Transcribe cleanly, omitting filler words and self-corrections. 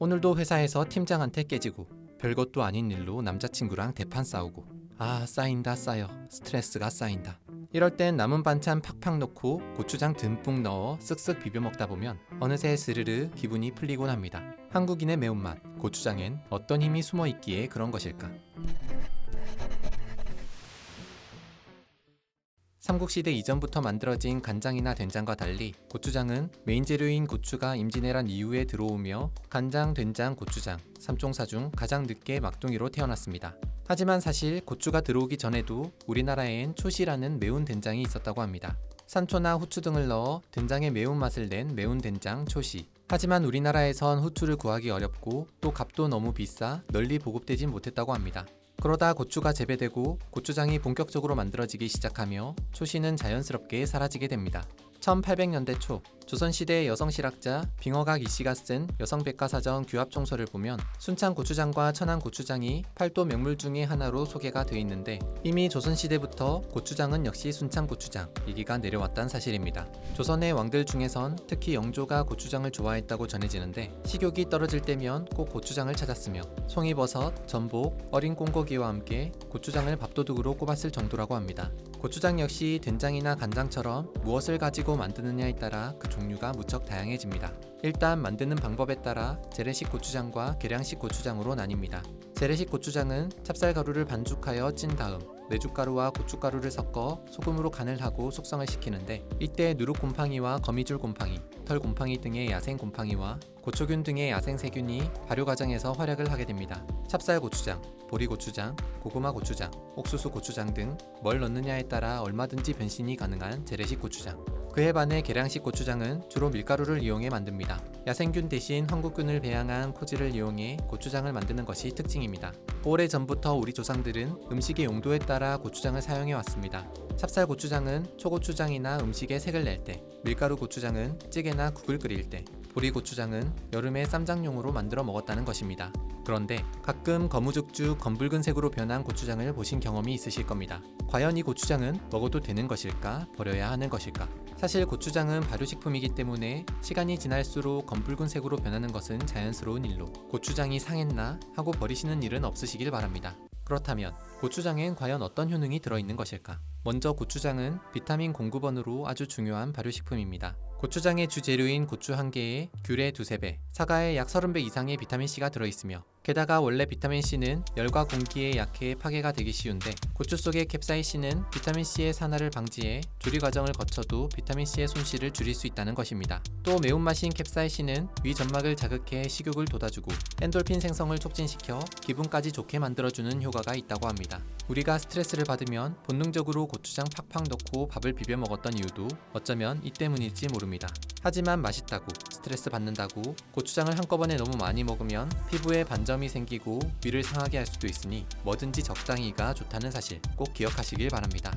오늘도 회사에서 팀장한테 깨지고 별것도 아닌 일로 남자친구랑 대판 싸우고 쌓인다 쌓여 스트레스가 쌓인다. 이럴 땐 남은 반찬 팍팍 넣고 고추장 듬뿍 넣어 쓱쓱 비벼 먹다 보면 어느새 스르르 기분이 풀리곤 합니다. 한국인의 매운맛, 고추장엔 어떤 힘이 숨어 있기에 그런 것일까? 삼국시대 이전부터 만들어진 간장이나 된장과 달리 고추장은 메인 재료인 고추가 임진왜란 이후에 들어오며 간장, 된장, 고추장, 삼총사 중 가장 늦게 막둥이로 태어났습니다. 하지만 사실 고추가 들어오기 전에도 우리나라엔 초시라는 매운 된장이 있었다고 합니다. 산초나 후추 등을 넣어 된장의 매운맛을 낸 매운 된장 초시. 하지만 우리나라에선 후추를 구하기 어렵고 또 값도 너무 비싸 널리 보급되진 못했다고 합니다. 그러다 고추가 재배되고 고추장이 본격적으로 만들어지기 시작하며 초시는 자연스럽게 사라지게 됩니다. 1800년대 초 조선시대의 여성실학자 빙어각 이씨가 쓴 여성백과사전 규합총서를 보면 순창 고추장과 천안 고추장이 팔도 명물 중의 하나로 소개가 되어 있는데 이미 조선시대부터 고추장은 역시 순창 고추장 얘기가 내려왔다는 사실입니다. 조선의 왕들 중에선 특히 영조가 고추장을 좋아했다고 전해지는데 식욕이 떨어질 때면 꼭 고추장을 찾았으며 송이버섯, 전복, 어린 꽁고기와 함께 고추장을 밥도둑으로 꼽았을 정도라고 합니다. 고추장 역시 된장이나 간장처럼 무엇을 가지고 만드느냐에 따라 그 종류가 무척 다양해집니다. 일단 만드는 방법에 따라 재래식 고추장과 계량식 고추장으로 나뉩니다. 재래식 고추장은 찹쌀가루를 반죽하여 찐 다음 메주가루와 고춧가루를 섞어 소금으로 간을 하고 숙성을 시키는데 이때 누룩곰팡이와 거미줄 곰팡이, 털곰팡이 등의 야생 곰팡이와 고초균 등의 야생 세균이 발효 과정에서 활약을 하게 됩니다. 찹쌀 고추장, 보리 고추장, 고구마 고추장, 옥수수 고추장 등 뭘 넣느냐에 따라 얼마든지 변신이 가능한 재래식 고추장. 그에 반해 계량식 고추장은 주로 밀가루를 이용해 만듭니다. 야생균 대신 황구균을 배양한 코지를 이용해 고추장을 만드는 것이 특징입니다. 오래전부터 우리 조상들은 음식의 용도에 따라 고추장을 사용해 왔습니다. 찹쌀 고추장은 초고추장이나 음식에 색을 낼 때, 밀가루 고추장은 찌개나 국을 끓일 때, 보리 고추장은 여름에 쌈장용으로 만들어 먹었다는 것입니다. 그런데 가끔 거무죽죽 검붉은 색으로 변한 고추장을 보신 경험이 있으실 겁니다. 과연 이 고추장은 먹어도 되는 것일까? 버려야 하는 것일까? 사실 고추장은 발효식품이기 때문에 시간이 지날수록 검붉은 색으로 변하는 것은 자연스러운 일로 고추장이 상했나 하고 버리시는 일은 없으시길 바랍니다. 그렇다면 고추장엔 과연 어떤 효능이 들어있는 것일까? 먼저 고추장은 비타민 공급원으로 아주 중요한 발효식품입니다. 고추장의 주재료인 고추 한 개에 귤의 2~3배, 사과에 약 30배 이상의 비타민C가 들어있으며 게다가 원래 비타민C는 열과 공기에 약해 파괴가 되기 쉬운데 고추 속의 캡사이신은 비타민C의 산화를 방지해 조리 과정을 거쳐도 비타민C의 손실을 줄일 수 있다는 것입니다. 또 매운맛인 캡사이신은 위 점막을 자극해 식욕을 돋아주고 엔돌핀 생성을 촉진시켜 기분까지 좋게 만들어주는 효과가 있다고 합니다. 우리가 스트레스를 받으면 본능적으로 고추장 팍팍 넣고 밥을 비벼 먹었던 이유도 어쩌면 이 때문일지 모릅니다. 하지만 맛있다고, 스트레스 받는다고 고추장을 한꺼번에 너무 많이 먹으면 피부에 반점이 생기고 위를 상하게 할 수도 있으니 뭐든지 적당히가 좋다는 사실 꼭 기억하시길 바랍니다.